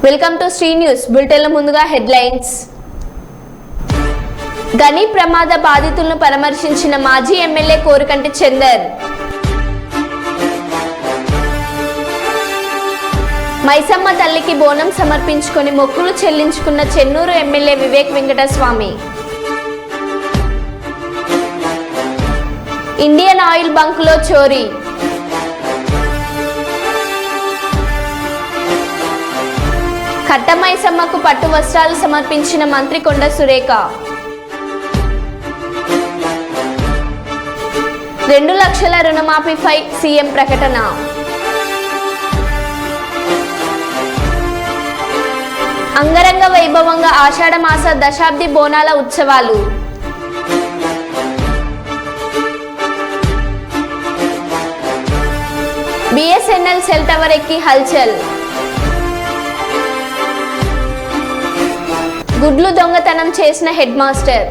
Welcome to Shri news బులెటిన్ల ముందుగా headlines. గని ప్రమాద బాధితులను పరామర్శించిన మాజీ ఎమ్మెల్యే కోరుకంటి చందర్. మైసమ్మ తల్లికి బోనం సమర్పించుకొని మొక్కులు చెల్లించుకున్న Chennur MLA Vivek Venkataswamy. Indian oil బంకులో చోరీ. కట్టమైసమ్మకు పట్టు వస్త్రాలు సమర్పించిన మంత్రి కొండ సురేఖ. 2 లక్షల రుణమాఫీపై సీఎం ప్రకటన. అంగరంగ వైభవంగా ఆషాఢ మాస దశాబ్ది బోనాల ఉత్సవాలు. బిఎస్ఎన్ఎల్ సెల్ టవర్ ఎక్కి హల్చల్. గుడ్లు దొంగతనం చేసిన హెడ్ మాస్టర్.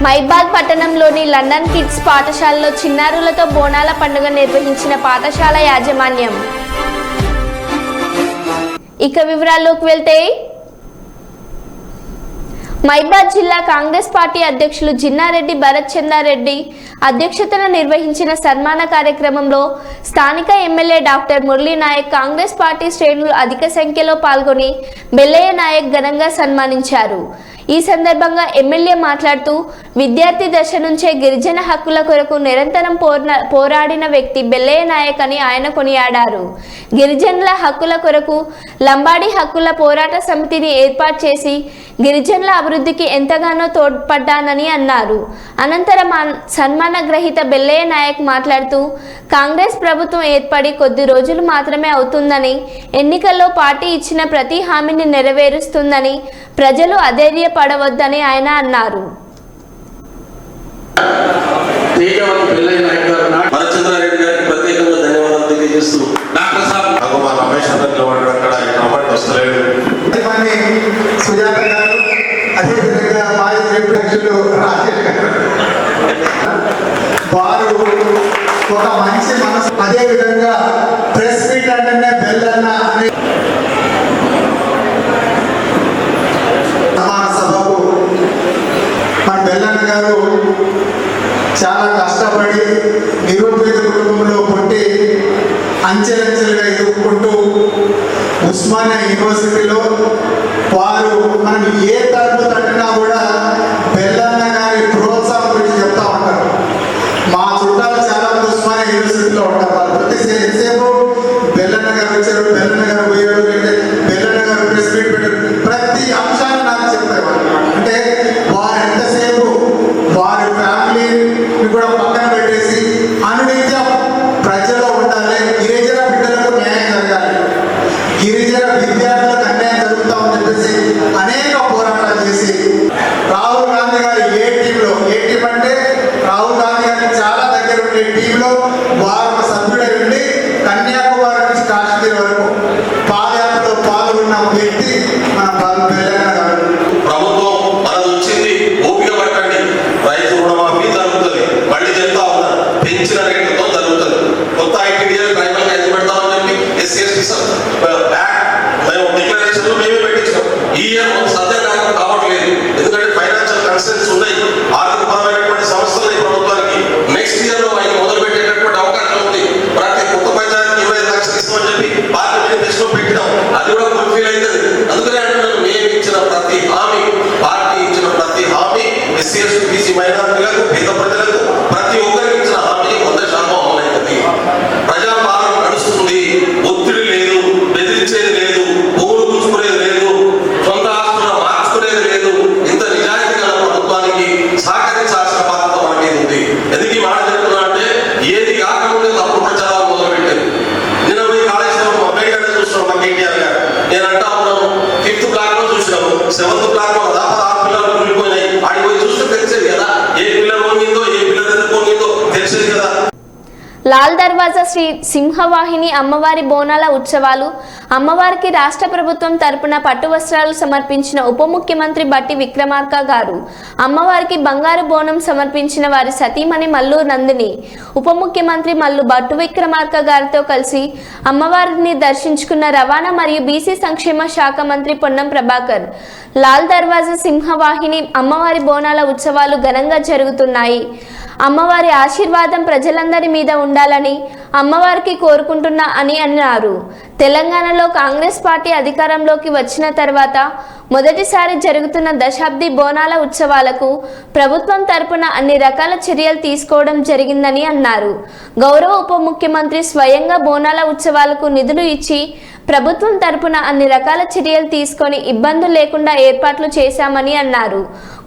మైబాద్ పట్టణంలోని లండన్ కిడ్స్ పాఠశాలలో చిన్నారులతో బోనాల పండుగ నిర్వహించిన పాఠశాల యాజమాన్యం. ఇక వివరాల్లోకి వెళ్తే, మైబాద్ జిల్లా కాంగ్రెస్ పార్టీ అధ్యక్షులు జిన్నారెడ్డి భరత్ చంద్రారెడ్డి అధ్యక్షతన నిర్వహించిన సన్మాన కార్యక్రమంలో స్థానిక MLA doctor Murali Naik, Congress party శ్రేణులు అధిక సంఖ్యలో పాల్గొని బెల్లయ్య నాయక్ ఘనంగా సన్మానించారు. ఈ సందర్భంగా ఎమ్మెల్యే మాట్లాడుతూ, విద్యార్థి దశ నుంచే గిరిజన హక్కుల కొరకు నిరంతరం పోరాడిన వ్యక్తి బెల్లయ్య నాయక్ అని ఆయన కొనియాడారు. గిరిజనుల హక్కుల కొరకు లంబాడి హక్కుల పోరాట సమితిని ఏర్పాటు చేసి గిరిజనుల అభివృద్ధికి ఎంతగానో తోడ్పడ్డానని అన్నారు. అనంతరం సన్మాన గ్రహీత బెల్లయ్య నాయక్ మాట్లాడుతూ, కాంగ్రెస్ ప్రభుత్వం ఏర్పడి కొద్ది రోజులు మాత్రమే అవుతుందని, ఎన్నికల్లో పార్టీ ఇచ్చిన ప్రతి హామీని నెరవేరుస్తుందని, ప్రజలు అధైర్యపడవద్దని ఆయన అన్నారు. వారు ఒక మంచి మనసు, అదే విధంగా ప్రెస్ మీట్ అంటేనే బెల్లన్న అనే సమాన సభకు మన బెల్లన్న గారు చాలా కష్టపడి నిరుపేద కుటుంబంలో పుట్టి అంచెలంచెలుగా ఎదుర్కొంటూ ఉస్మానియా యూనివర్సిటీలో వారు మనం ఏ తరపు తట్టినా కూడా బెల్లన్న గారి ప్రోత్సాహం గురించి చెప్తా ఉంటారు. మా చుట్టాలు చాలా మంది ఉస్మానియా యూనివర్సిటీలో ఉంటారు. వాళ్ళు ప్రతిసేపు బెల్లన్న గారు వచ్చారు, బెల్లన్న గారు పోయాడు, బెల్లన్న గారు ప్రెస్ మీట్ పెట్టారు, ప్రతి అంశాన్ని నాకు చెప్పేవారు. అంటే వారు ఎంతసేపు వారి ఫ్యామిలీని కూడా పక్కన పెట్టేసి అనునిత్యం ప్రజలో ఉండాలి, గిరిజన బిడ్డలకు న్యాయం జరగాలి, గిరిజన విద్యార్థులకు అన్యాయం జరుగుతామని చెప్పేసి అనేక పోరాటాలు చేసి రాహుల్ గాంధీ గారు ఏ టీంలో, ఏ టీం అంటే రాహుల్ గాంధీ గారికి చాలా దగ్గర ఉండే టీంలో వారు ఒక సభ్యుడై ఉండి కన్యాకుమారి నుంచి కాశ్మీర్ వరకు పాదయాత్రలో పాల్గొన్న వ్యక్తి మన బెల్లన్న గారు. ప్రభుత్వం మనది వచ్చింది, ఓపిక పట్టండి, రైతు రుణమాఫీ జరుగుతుంది, మళ్ళీ చెప్తా ఉన్నారు, పెంచిన రేట్లతో జరుగుతుంది. కొత్త ఐటీడీఎల్ ట్రైబల్ రైతు పెడతామని చెప్పి ఎస్సీ మేము డిక్లరేషన్ మేమే పెట్టించాం. ఈ ఇయర్ సత్యంగా కావట్లేదు, ఎందుకంటే ఫైనాన్షియల్ కన్సర్న్స్ ఉన్నాయి, ఆర్థిక పరమైనటువంటి సమస్యలు ఈ ప్రభుత్వానికి. నెక్స్ట్ ఇయర్ లో ఆయన మొదలు పెట్టేటటువంటి అవకాశం ఉంది. ప్రతి కొత్త పంచాయతీకి 25 లక్షలు ఇస్తామని చెప్పి పార్టీ మేనిఫెస్టో పెట్టినాం, అది కూడా ఫుల్ఫిల్ అవుతుంది. అందుకనే అంటున్నాను, మేము ఇచ్చిన ప్రతి హామీ, పార్టీ ఇచ్చిన ప్రతి హామీ ఎస్సీ ఎస్టీ బీసీ మైనారిటీలకు, పేద ప్రజలకు, ప్రతి ఒక్కరికి ఇచ్చిన హామీ 100% అమలైంది. ప్రజాపాలన నడుస్తుంది, ఒత్తిడి లేదు, బెదిరించేది లేదు, భూములు చూసుకునేది లేదు, సొంత ఆస్తులను మార్చుకునేది లేదు. ఇంత నిజాయితీ గల ప్రభుత్వానికి సహకరించాల్సిన బాధ్యత మన మీద ఉంది. ఎందుకు ఈ మాట చెప్తున్నా అంటే, ఏది కాకముందే తప్పుడు ప్రచారాలు మొదలుపెట్టారు. నిన్న పోయి కాళేశ్వరం అబ్బాయి గడ్డ చూస్తున్నాం, మా కేటీఆర్ గారు. నేను అంటా ఉన్నాను, 5th బ్లాక్ లో చూసినాము, 7th బ్లాక్ లో దాదాపు 6 పిల్లలు కూలిపోయినాయి. ఆడికి పోయి చూస్తే తెలిసేది కదా, ఏ పిల్లలు పోయిందో, ఏ పిల్లలు ఎదుర్కొనిందో తెలిసేది కదా. లాల్ దర్వాజా శ్రీ సింహవాహిని అమ్మవారి బోనాల ఉత్సవాలు అమ్మవారికి రాష్ట్ర ప్రభుత్వం తరపున పట్టు వస్త్రాలు సమర్పించిన ఉప ముఖ్యమంత్రి బట్టి విక్రమార్క గారు అమ్మవారికి బంగారు బోనం సమర్పించిన వారి సతీమణి మల్లు నందిని ఉప ముఖ్యమంత్రి మల్లు బట్టు విక్రమార్క గారితో కలిసి అమ్మవారిని దర్శించుకున్న రవాణా మరియు బీసీ సంక్షేమ శాఖ మంత్రి పొన్నం ప్రభాకర్. లాల్ దర్వాజా సింహవాహిని అమ్మవారి బోనాల ఉత్సవాలు ఘనంగా జరుగుతున్నాయి. అమ్మవారి ఆశీర్వాదం ప్రజలందరి మీద ఉండాలని అమ్మవారికి కోరుకుంటున్నా అని అన్నారు. తెలంగాణలో కాంగ్రెస్ పార్టీ అధికారంలోకి వచ్చిన తర్వాత మొదటిసారి జరుగుతున్న దశాబ్ది బోనాల ఉత్సవాలకు ప్రభుత్వం తరపున అన్ని రకాల చర్యలు తీసుకోవడం జరిగిందని అన్నారు. గౌరవ ఉప ముఖ్యమంత్రి స్వయంగా బోనాల ఉత్సవాలకు నిధులు ఇచ్చి ప్రభుత్వం తరపున అన్ని రకాల చర్యలు తీసుకొని ఇబ్బందులు లేకుండా ఏర్పాట్లు చేశామని అన్నారు.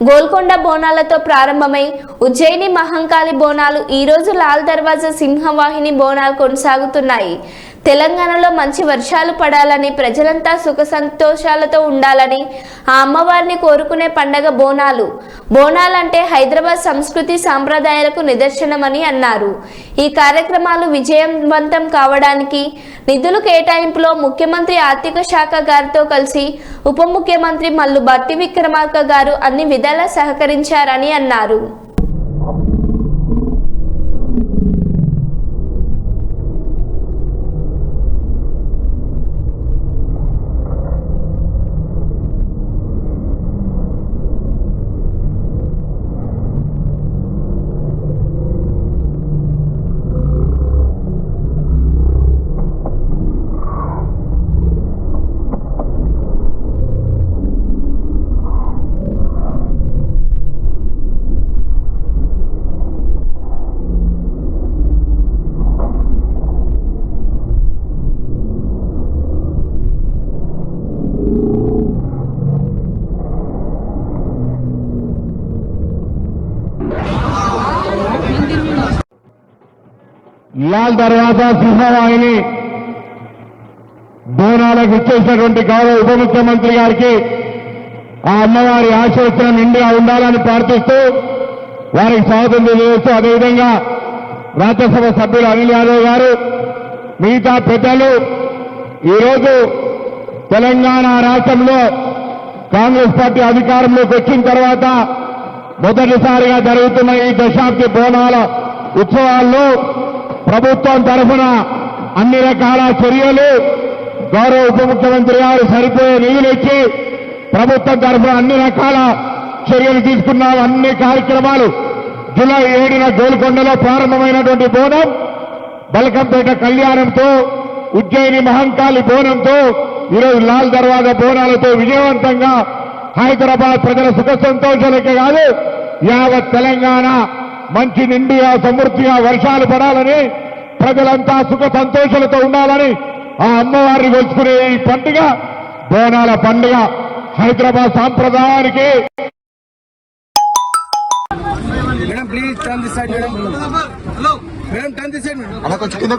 గోల్కొండ బోనాలతో ప్రారంభమై ఉజ్జయిని మహంకాళి బోనాలు ఈరోజు లాల్ దర్వాజా సింహవాహిని బోనాలు కొనసాగుతున్నాయి. తెలంగాణలో మంచి వర్షాలు పడాలని, ప్రజలంతా సుఖ సంతోషాలతో ఉండాలని ఆ అమ్మవారిని కోరుకునే పండగ బోనాలు. బోనాలంటే హైదరాబాద్ సంస్కృతి సాంప్రదాయాలకు నిదర్శనమని అన్నారు. ఈ కార్యక్రమాలు విజయవంతం కావడానికి నిధులు కేటాయింపులో ముఖ్యమంత్రి ఆర్థిక శాఖ గారితో కలిసి ఉప ముఖ్యమంత్రి మల్లు బట్టి విక్రమార్క గారు అన్ని విధాలా సహకరించారని అన్నారు. లాల్ దర్వాజా సింహవాహిని బోనాలకు ఇచ్చేసినటువంటి గౌరవ ఉప ముఖ్యమంత్రి గారికి ఆ అమ్మవారి ఆశీర్వచనం నిండుగా ఉండాలని ప్రార్థిస్తూ వారికి స్వాగతం తెలియజేస్తూ, అదేవిధంగా రాజ్యసభ సభ్యులు అనిల్ యాదవ్ గారు, మిగతా పెద్దలు ఈరోజు తెలంగాణ రాష్ట్రంలో కాంగ్రెస్ పార్టీ అధికారంలోకి వచ్చిన తర్వాత మొదటిసారిగా జరుగుతున్న ఈ దశాబ్ది బోనాల ఉత్సవాల్లో ప్రభుత్వం తరఫున అన్ని రకాల చర్యలు, గౌరవ ఉప ముఖ్యమంత్రి గారు సరిపోయే నిధులు ఇచ్చి ప్రభుత్వం తరఫున అన్ని రకాల చర్యలు తీసుకున్నాం. అన్ని కార్యక్రమాలు జూలై 7న గోల్కొండలో ప్రారంభమైనటువంటి బోనం, బల్కంపేట కళ్యాణంతో, ఉజ్జయిని మహంకాళి బోనంతో, ఈరోజు లాల్ దర్వాజా బోనాలతో విజయవంతంగా హైదరాబాద్ ప్రజల సుఖ సంతోషాలకే కాదు యావత్ తెలంగాణ మంచి నిండుగా సమృద్ధిగా వర్షాలు పడాలని, ప్రజలంతా సుఖ సంతోషాలతో ఉండాలని ఆ అమ్మవారిని కొలుచుకునే ఈ పండుగ బోనాల పండుగ హైదరాబాద్ సాంప్రదాయానికి. Madam please turn this side madam. Hello madam turn this side madam. అలా కొంచెం కింద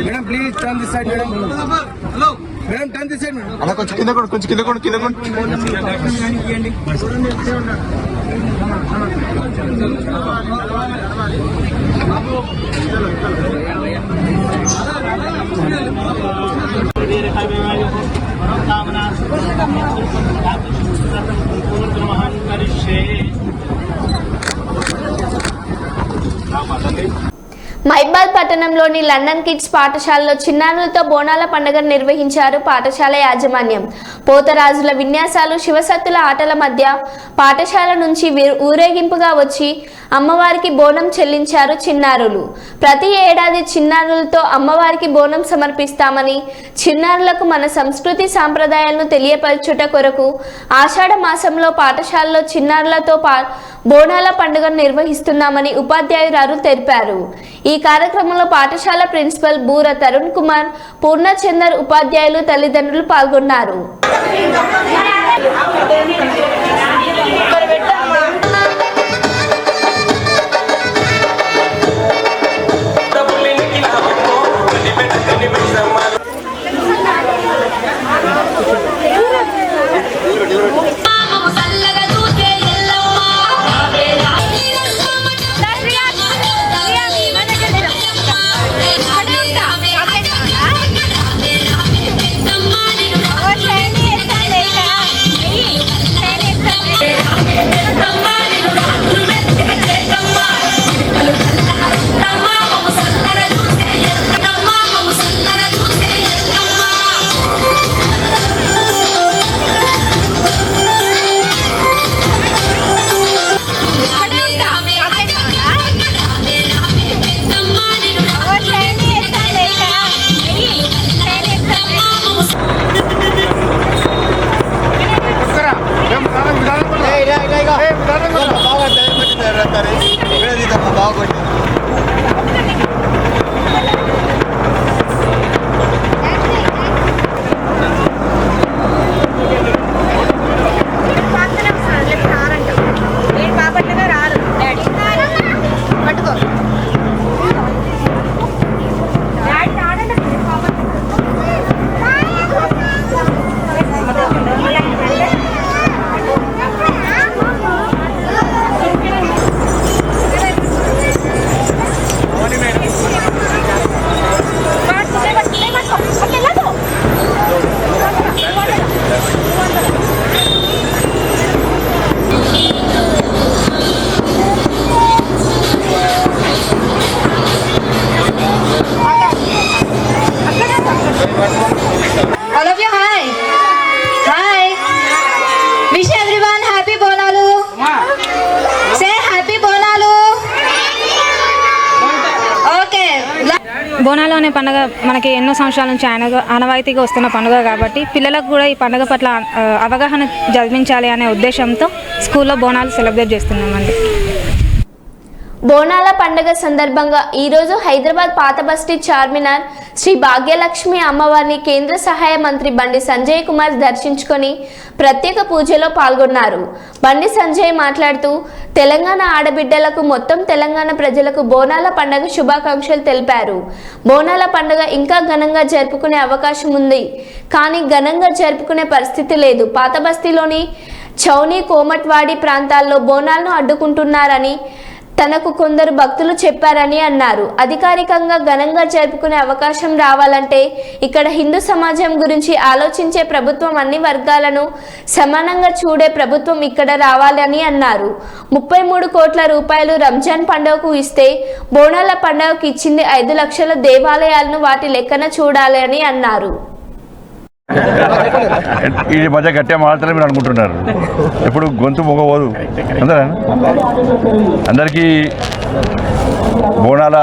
madam please turn this side madam. Hello madam turn this side madam. అలా కొంచెం కింద మైబాద్ పట్టణంలోని లండన్ కిడ్స్ పాఠశాలలో చిన్నారులతో బోనాల పండుగను నిర్వహించారు పాఠశాల యాజమాన్యం. పోతరాజుల విన్యాసాలు, శివసత్తుల ఆటల మధ్య పాఠశాల నుంచి ఊరేగింపుగా వచ్చి అమ్మవారికి బోనం చెల్లించారు చిన్నారులు. ప్రతి ఏడాది చిన్నారులతో అమ్మవారికి బోనం సమర్పిస్తామని, చిన్నారులకు మన సంస్కృతి సాంప్రదాయాలను తెలియపరచుట కొరకు ఆషాఢ మాసంలో పాఠశాలలో చిన్నారులతో బోనాల పండుగను నిర్వహిస్తున్నామని ఉపాధ్యాయురాలు తెలిపారు. ఈ కార్యక్రమంలో పాఠశాల ప్రిన్సిపల్ బూర తరుణ్ కుమార్, పూర్ణచందర్ ఉపాధ్యాయులు, తల్లిదండ్రులు పాల్గొన్నారు. All of you, hi. Hi. Wish everyone happy Bonalu. Say happy Bonalu. Okay. Bonalu అనే పండుగ మనకి ఎన్నో సంవత్సరాల నుంచి ఆనవాయితీగా వస్తున్న పండుగ కాబట్టి పిల్లలకు కూడా ఈ పండుగ పట్ల అవగాహన జన్మించాలి అనే ఉద్దేశంతో స్కూల్లో బోనాలు సెలబ్రేట్ చేస్తున్నామండి. బోనాల పండుగ సందర్భంగా ఈరోజు హైదరాబాద్ పాత బస్తీ చార్మినార్ శ్రీ భాగ్యలక్ష్మి అమ్మవారిని కేంద్ర సహాయ మంత్రి బండి సంజయ్ కుమార్ దర్శించుకొని ప్రత్యేక పూజలో పాల్గొన్నారు. బండి సంజయ్ మాట్లాడుతూ తెలంగాణ ఆడబిడ్డలకు మొత్తం తెలంగాణ ప్రజలకు బోనాల పండుగ శుభాకాంక్షలు తెలిపారు. బోనాల పండుగ ఇంకా ఘనంగా జరుపుకునే అవకాశం ఉంది, కానీ ఘనంగా జరుపుకునే పరిస్థితి లేదు. పాత బస్తీలోని చౌని కోమట్వాడి ప్రాంతాల్లో బోనాలను అడ్డుకుంటున్నారని తనకు కొందరు భక్తులు చెప్పారని అన్నారు. అధికారికంగా ఘనంగా జరుపుకునే అవకాశం రావాలంటే ఇక్కడ హిందూ సమాజం గురించి ఆలోచించే ప్రభుత్వం, అన్ని వర్గాలను సమానంగా చూడే ప్రభుత్వం ఇక్కడ రావాలని అన్నారు. 33 కోట్ల రూపాయలు రంజాన్ పండుగకు ఇస్తే బోనాల పండుగకు ఇచ్చింది 5 లక్షల దేవాలయాలను వాటి లెక్కన చూడాలి అని అన్నారు. ఈ మధ్య గట్టిగా మాట్లాడాలని మీరు అనుకుంటున్నారు. ఇప్పుడు గొంతు మొగబోదు అందరికీ బోనాల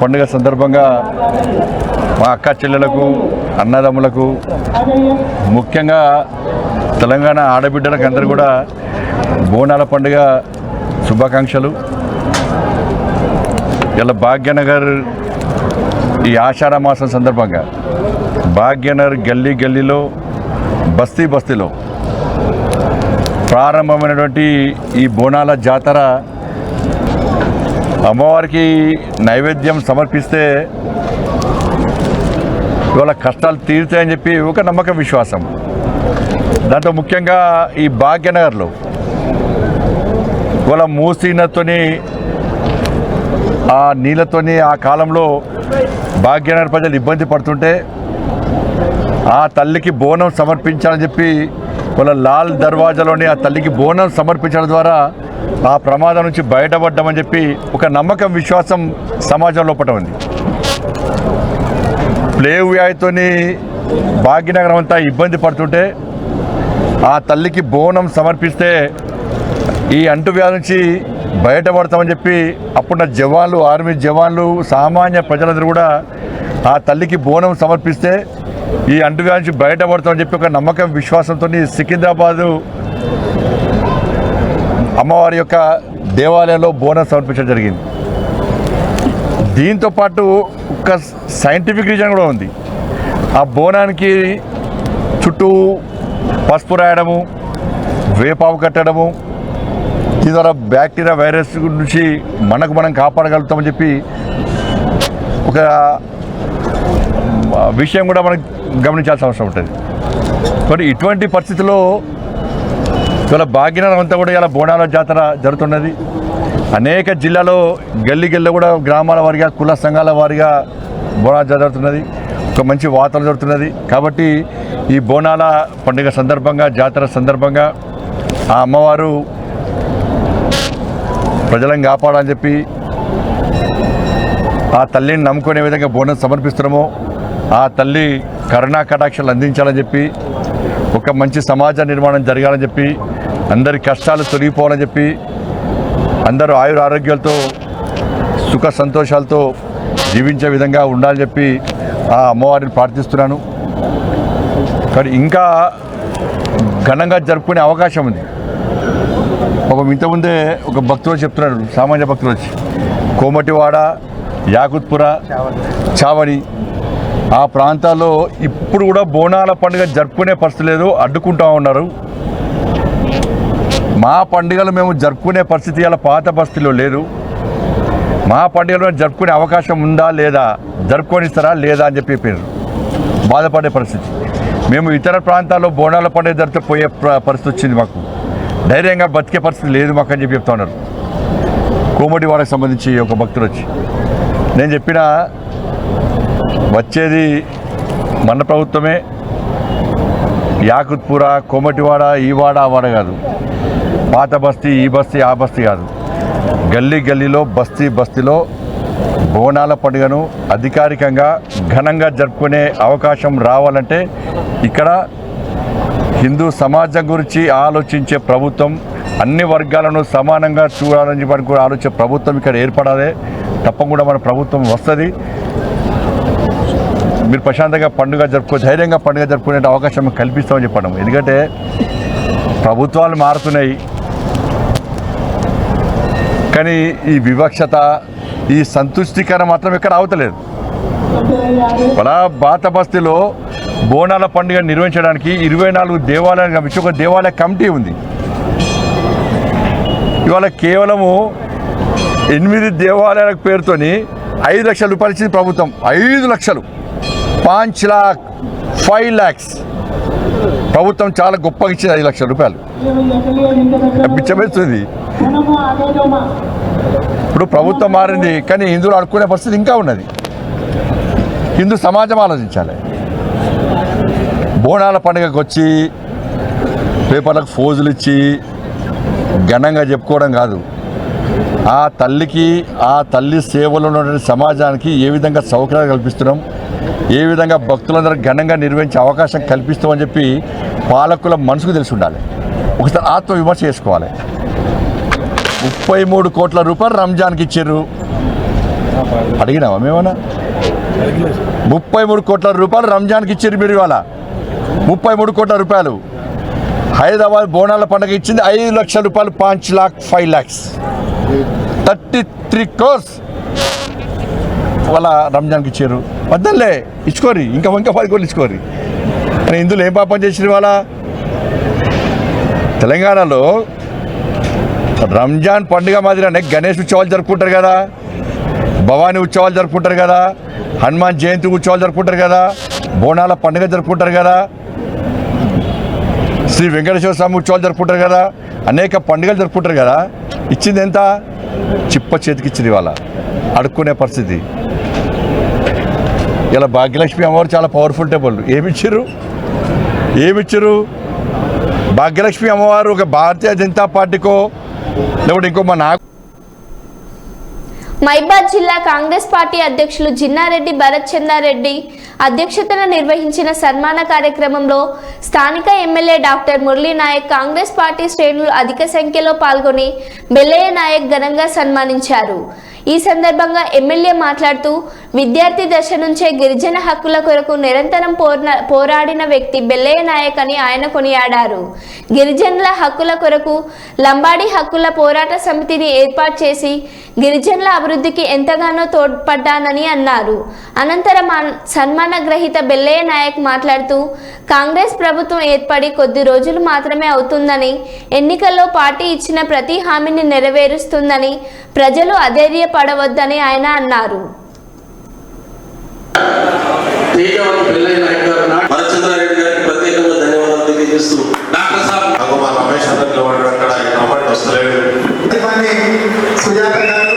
పండుగ సందర్భంగా మా అక్క చెల్లెలకు, అన్నదమ్ములకు, ముఖ్యంగా తెలంగాణ ఆడబిడ్డలకు అందరూ కూడా బోనాల పండుగ శుభాకాంక్షలు. ఇలా భాగ్యనగర్ ఈ ఆషాఢ మాసం సందర్భంగా భాగ్యనగర్ గల్లీ గల్లీలో, బస్తీ బస్తీలో ప్రారంభమైనటువంటి ఈ బోనాల జాతర అమ్మవారికి నైవేద్యం సమర్పిస్తే ఇవాళ కష్టాలు తీరుతాయని చెప్పి ఒక నమ్మకం, విశ్వాసం. దాంట్లో ముఖ్యంగా ఈ భాగ్యనగర్లో ఇవాళ మూసీనతోని ఆ నీళ్ళతోని ఆ కాలంలో భాగ్యనగర్ ప్రజలు ఇబ్బంది పడుతుంటే ఆ తల్లికి బోనం సమర్పించాలని చెప్పి వాళ్ళ లాల్ దర్వాజాలోని ఆ తల్లికి బోనం సమర్పించడం ద్వారా ఆ ప్రమాదం నుంచి బయటపడ్డామని చెప్పి ఒక నమ్మకం, విశ్వాసం సమాజం లోపల ఉంది. ప్లేవ్ వ్యాధితోని భాగ్యనగరం అంతా ఇబ్బంది పడుతుంటే ఆ తల్లికి బోనం సమర్పిస్తే ఈ అంటువ్యాధి నుంచి బయటపడతామని చెప్పి అప్పుడున్న జవాన్లు, ఆర్మీ జవాన్లు, సామాన్య ప్రజలందరూ కూడా ఆ తల్లికి బోనం సమర్పిస్తే ఈ అంటువ్యాధి నుంచి బయటపడతామని చెప్పి ఒక నమ్మకం, విశ్వాసంతో సికింద్రాబాదు అమ్మవారి యొక్క దేవాలయంలో బోనం సమర్పించడం జరిగింది. దీంతోపాటు ఒక సైంటిఫిక్ రీజన్ కూడా ఉంది. ఆ బోనానికి చుట్టూ పసుపు రాయడము, వేపావు కట్టడము, దీని ద్వారా బ్యాక్టీరియా, వైరస్ నుంచి మనం కాపాడగలుగుతామని చెప్పి ఒక విషయం కూడా మనం గమనించాల్సిన అవసరం ఉంటుంది. మరి ఇటువంటి పరిస్థితుల్లో ఇవాళ భాగ్యనగరం అంతా కూడా ఇలా బోనాల జాతర జరుగుతున్నది. అనేక జిల్లాలో గల్లీ గల్లీలో కూడా గ్రామాల వారిగా, కుల సంఘాల వారిగా బోనాల జరుగుతున్నది. ఒక మంచి వాతావరణం జరుగుతున్నది. కాబట్టి ఈ బోనాల పండుగ సందర్భంగా, జాతర సందర్భంగా ఆ అమ్మవారు ప్రజలను కాపాడాలని చెప్పి ఆ తల్లిని నమ్ముకునే విధంగా బోనం సమర్పిస్తున్నామో ఆ తల్లి కరుణా కటాక్షాలు అందించాలని చెప్పి, ఒక మంచి సమాజ నిర్మాణం జరగాలని చెప్పి, అందరి కష్టాలు తొలగిపోవాలని చెప్పి, అందరూ ఆయుర ఆరోగ్యాలతో సుఖ సంతోషాలతో జీవించే విధంగా ఉండాలని చెప్పి ఆ అమ్మవారిని ప్రార్థిస్తున్నాను. కానీ ఇంకా ఘనంగా జరుపుకునే అవకాశం ఉంది. ఇంతకుముందే ఒక భక్తులు చెప్తున్నాడు, సామాన్య భక్తులు వచ్చి కోమటివాడ, యాకుత్పుర, చావని ఆ ప్రాంతాల్లో ఇప్పుడు కూడా బోనాల పండుగ జరుపుకునే పరిస్థితి లేదు, అడ్డుకుంటూ ఉన్నారు. మా పండుగలు మేము జరుపుకునే పరిస్థితి అలా పాత పరిస్థితిలో లేదు. మా పండుగలు జరుపుకునే అవకాశం ఉందా లేదా, జరుపుకొనిస్తారా లేదా అని చెప్పి బాధపడే పరిస్థితి. మేము ఇతర ప్రాంతాల్లో బోనాల పండుగ జరిపితే పోయే పరిస్థితి వచ్చింది, మాకు ధైర్యంగా బతికే పరిస్థితి లేదు మాకు అని చెప్పి చెప్తా ఉన్నారు. కోమటివాడకు సంబంధించి ఒక భక్తులు వచ్చి నేను చెప్పిన వచ్చేది మన ప్రభుత్వమే, యాకుత్పుర, కోమటివాడ, ఈ వాడ ఆ వాడ కాదు, పాత బస్తీ, ఈ బస్తీ ఆ బస్తీ కాదు, గల్లీ గల్లీలో బస్తీ బస్తీలో బోనాల పండుగను అధికారికంగా ఘనంగా జరుపుకునే అవకాశం రావాలంటే ఇక్కడ హిందూ సమాజం గురించి ఆలోచించే ప్రభుత్వం, అన్ని వర్గాలను సమానంగా చూడాలని చెప్పి కూడా ఆలోచించే ప్రభుత్వం ఇక్కడ ఏర్పడాలి. తప్పకుండా మన ప్రభుత్వం వస్తుంది. మీరు ప్రశాంతంగా పండుగ ధైర్యంగా పండుగ జరుపుకునే అవకాశం కల్పిస్తామని చెప్పడం. ఎందుకంటే ప్రభుత్వాలు మారుతున్నాయి, కానీ ఈ వివక్షత, ఈ సంతుష్టికరం మాత్రం ఎక్కడ అవతలేదు. అలా బాత బస్తీలో బోనాల పండుగ నిర్వహించడానికి 24 దేవాలయాలు కమించి ఒక దేవాలయ కమిటీ ఉంది. ఇవాళ కేవలము 8 దేవాలయాల పేరుతోని 5 లక్షల రూపాయలు ఇచ్చింది ప్రభుత్వం. 5 లక్షలు, 5 लाख 5 lakhs ప్రభుత్వం చాలా గొప్పగా ఇచ్చింది. 5 లక్షల రూపాయలు పిచ్చమేస్తుంది. ఇప్పుడు ప్రభుత్వం మారింది, కానీ హిందువులు అడుక్కునే పరిస్థితి ఇంకా ఉన్నది. హిందూ సమాజం ఆలోచించాలి. బోనాల పండుగకు వచ్చి పేపర్లకు ఫోజులు ఇచ్చి ఘనంగా చెప్పుకోవడం కాదు, ఆ తల్లికి, ఆ తల్లి సేవలో ఉన్న సమాజానికి ఏ విధంగా సౌకర్యాలు కల్పిస్తున్నాం, ఏ విధంగా భక్తులందరూ ఘనంగా నిర్వహించే అవకాశం కల్పిస్తామని చెప్పి పాలకుల మనసుకు తెలిసి ఉండాలి. ఒకసారి ఆత్మవిమర్శ చేసుకోవాలి. 33 కోట్ల రూపాయలు రంజాన్కి ఇచ్చారు. అడిగినావా మేమన్నా? 33 కోట్ల రూపాయలు రంజాన్కి ఇచ్చారు మీరు. ఇవాళ 33 కోట్ల రూపాయలు. హైదరాబాద్ బోనాల పండుగ ఇచ్చింది 5 లక్షల రూపాయలు, 5 लाख 5 lakhs 33 crores వాళ్ళ రంజాన్కి ఇచ్చారు. వద్దలే, ఇచ్చుకోరి, ఇంకా 10 కోట్లు ఇచ్చుకోరి. కానీ ఇందులో ఏం పాపం చేసిన వాళ్ళ తెలంగాణలో రంజాన్ పండుగ మాదిరిగానే గణేష్ ఉత్సవాలు జరుపుకుంటారు కదా, భవానీ ఉత్సవాలు జరుపుకుంటారు కదా, హనుమాన్ జయంతి ఉత్సవాలు జరుపుకుంటారు కదా, బోనాల పండుగ జరుపుకుంటారు కదా, శ్రీ వెంకటేశ్వర స్వామి ఉత్సవాలు జరుపుకుంటారు కదా, అనేక పండుగలు జరుపుకుంటారు కదా. ఇచ్చింది ఎంత? చిప్ప చేతికి ఇచ్చింది. ఇవాళ అడుక్కునే పరిస్థితి. ఇలా భాగ్యలక్ష్మి అమ్మవారు చాలా పవర్ఫుల్ టెంపుల్. ఏమిచ్చారు? భాగ్యలక్ష్మి అమ్మవారు ఒక భారతీయ జనతా పార్టీకో లేకపోతే ఇంకో మైబాద్ జిల్లా కాంగ్రెస్ పార్టీ అధ్యక్షులు జిన్నారెడ్డి భరత్ చంద్రారెడ్డి అధ్యక్షతన నిర్వహించిన సన్మాన కార్యక్రమంలో స్థానిక MLA doctor Murali Naik, Congress party శ్రేణులు అధిక సంఖ్యలో పాల్గొని బెల్లయ్య నాయక్ ఘనంగా సన్మానించారు. ఈ సందర్భంగా ఎమ్మెల్యే మాట్లాడుతూ విద్యార్థి దశ నుంచే గిరిజన హక్కుల కొరకు నిరంతరం పోరాడిన వ్యక్తి బెల్లయ్య నాయక్ అని ఆయన కొనియాడారు. గిరిజనుల హక్కుల కొరకు లంబాడి హక్కుల పోరాట సమితిని ఏర్పాటు చేసి గిరిజనుల అభివృద్ధికి ఎంతగానో తోడ్పడ్డానని అన్నారు. అనంతరం సన్మాన గ్రహీత బెల్లయ్య నాయక్ మాట్లాడుతూ కాంగ్రెస్ ప్రభుత్వం ఏర్పడి కొద్ది రోజులు మాత్రమే అవుతుందని, ఎన్నికల్లో పార్టీ ఇచ్చిన ప్రతి హామీని నెరవేరుస్తుందని, ప్రజలు అధైర్యపడవద్దని ఆయన అన్నారు. భరత్చంద్రారెడ్డి గారికి ప్రత్యేకంగా ధన్యవాదాలు తెలియజేస్తూ డాక్టర్ సాబ్ మా రమేష్ అందరిలో అక్కడ వస్తలేడు. సుజాత గారు,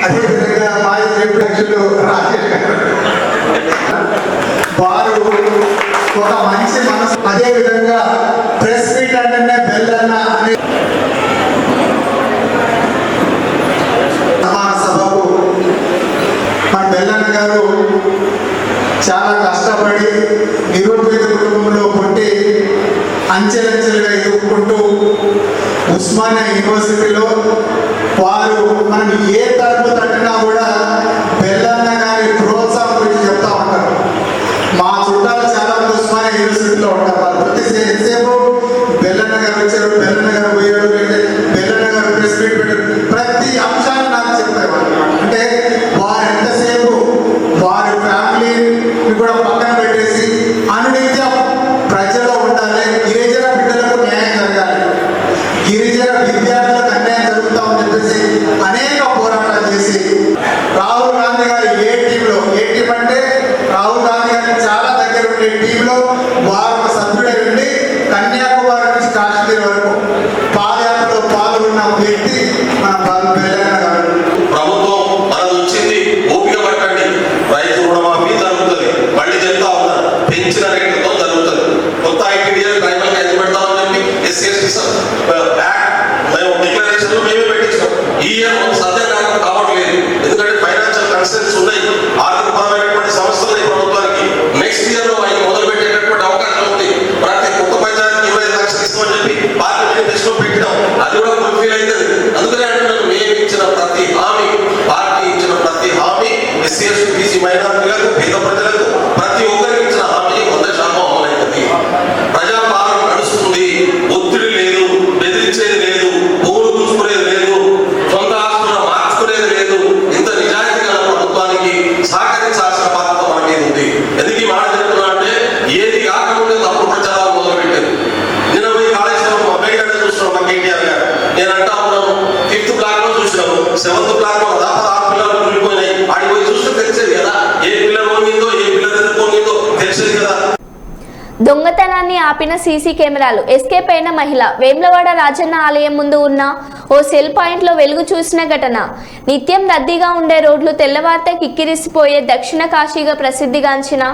అదేవిధంగా మాజీ అధ్యక్షులు రాజేష్ గారు, వారు ఒక మంచి మనసు. అదేవిధంగా ప్రెస్ మీట్ అంటే బెల్లన్న అనే సమాన సభకు మన బెల్లన్న గారు చాలా కష్టపడి నిరుపేద కుటుంబంలో పుట్టి అంచెలంచెలుగా ఎదుర్కొంటూ ఉస్మానియా యూనివర్సిటీలో వారు మనం ఏ తరపు తట్టినా కూడా బెల్లన్న గారి ప్రోత్సాహం గురించి చెప్తా ఉంటారు. మా చుట్టాలు చాలా మంది ఉస్మానియా యూనివర్సిటీలో ఉంటారు. వాళ్ళు ప్రతిసేపు బెల్లన్న గారు వచ్చారు, బెల్లన్న గారు పోయాడు, బెల్లన్న గారు ప్రెస్ మీట్ పెట్టారు, ప్రతి అంశాన్ని నాకు చెప్పేవాళ్ళు. అంటే దొంగతనాన్ని ఆపిన సీసీ కెమెరాలు. ఎస్కేప్ అయిన మహిళ. వేములవాడ రాజన్న ఆలయం ముందు ఉన్న ఓ సెల్ పాయింట్లో వెలుగు చూసిన ఘటన. నిత్యం రద్దీగా ఉండే రోడ్లు తెల్లవారితే కిక్కిరిసిపోయే దక్షిణ కాశీగా ప్రసిద్ధిగాంచిన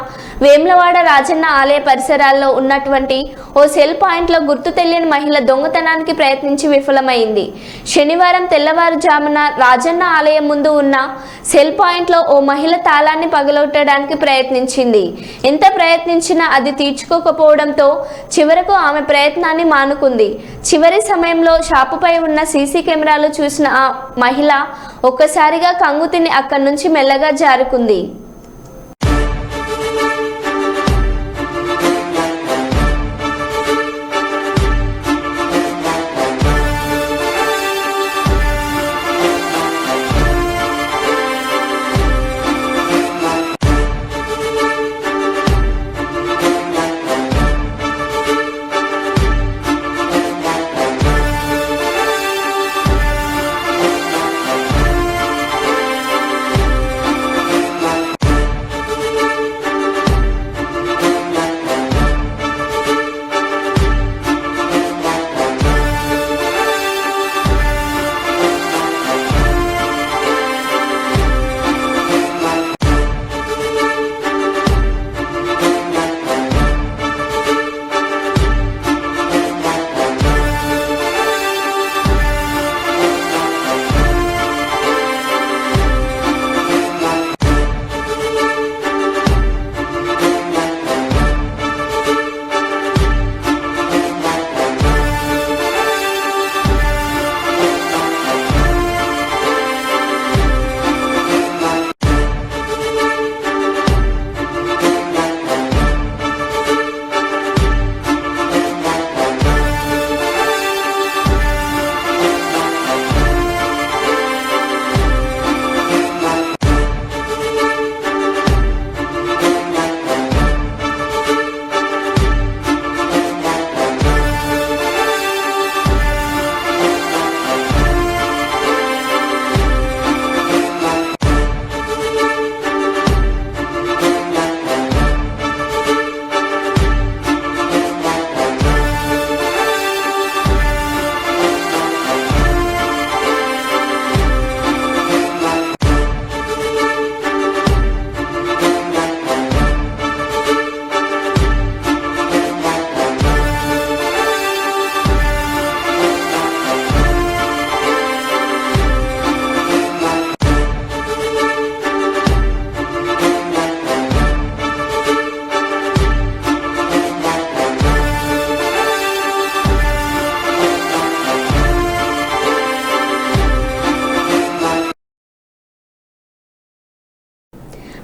వేములవాడ రాజన్న ఆలయ పరిసరాల్లో ఉన్నటువంటి ఓ సెల్ పాయింట్లో గుర్తు తెలియని మహిళ దొంగతనానికి ప్రయత్నించి విఫలమైంది. శనివారం తెల్లవారుజామున రాజన్న ఆలయం ముందు ఉన్న సెల్ పాయింట్లో ఓ మహిళ తాళాన్ని పగలగొట్టడానికి ప్రయత్నించింది. ఎంత ప్రయత్నించినా అది తీర్చుకోకపోవడంతో చివరకు ఆమె ప్రయత్నాన్ని మానుకుంది. చివరి సమయంలో షాపుపై ఉన్న సీసీ కెమెరాలు చూసిన ఆ మహిళ ఒక్కసారిగా కంగుతిని అక్కడి నుంచి మెల్లగా జారుకుంది.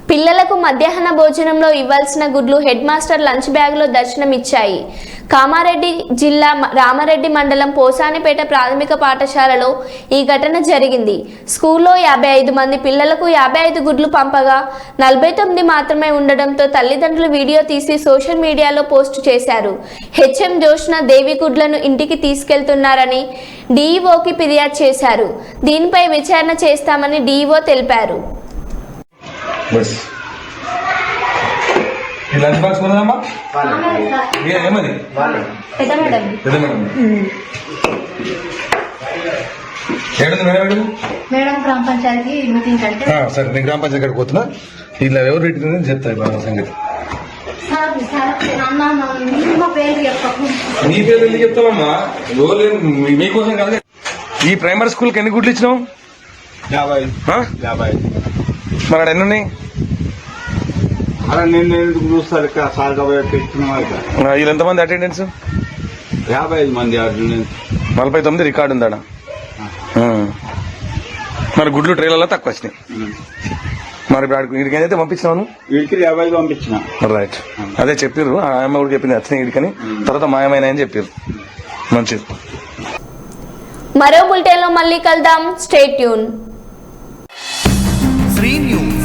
పిల్లలకు మధ్యాహ్న భోజనంలో ఇవ్వాల్సిన గుడ్లు హెడ్ మాస్టర్ లంచ్ బ్యాగ్లో దర్శనమిచ్చాయి. కామారెడ్డి జిల్లా రామారెడ్డి మండలం పోసానిపేట ప్రాథమిక పాఠశాలలో ఈ ఘటన జరిగింది. స్కూల్లో 55 మంది పిల్లలకు 55 గుడ్లు పంపగా 49 మాత్రమే ఉండడంతో తల్లిదండ్రులు వీడియో తీసి సోషల్ మీడియాలో పోస్టు చేశారు. హెచ్ఎం జోష్న దేవి గుడ్లను ఇంటికి తీసుకెళ్తున్నారని డీఈఓకి ఫిర్యాదు చేశారు. దీనిపై విచారణ చేస్తామని డీఈఓ తెలిపారు. లంచ్ బాక్స్ కొనదమ్మా ఏమది మేడం గ్రామ పంచాయతీ మీటింగ్ అంటే సరే నేను గ్రామ పంచాయతీ కాడికి పోతున్నా. ఇలా ఎవరు పెట్టిందని చెప్తాయి బాగా సంగతి. నీ పేరు ఎందుకు చెప్తావమ్మా? మీకోసం కాదు. ఈ ప్రైమరీ స్కూల్కి ఎన్ని గుడ్లు ఇచ్చినావు? 50. మరి అక్కడ ఎన్ని ఉన్నాయి? నేను చూస్తాను సార్ కాబట్టి వీళ్ళు ఎంతమంది అటెండెన్స్? 55 మంది అటెండెన్స్. 49 రికార్డు ఉందా? మరి గుడ్లు ట్రైలలో తక్కువ వచ్చినాయి. మరి వీడికి ఏదైతే పంపించినాను వీడికి 50 పంపించిన. రైట్, అదే చెప్పారు. ఆ అమ్మ కూడా చెప్పింది వచ్చినాయి వీడికని. తర్వాత మాయమైన అని చెప్పారు. మంచిది. మరో బులెటిన్లో మళ్ళీ కలుద్దాం. Stay tune. శ్రీ న్యూస్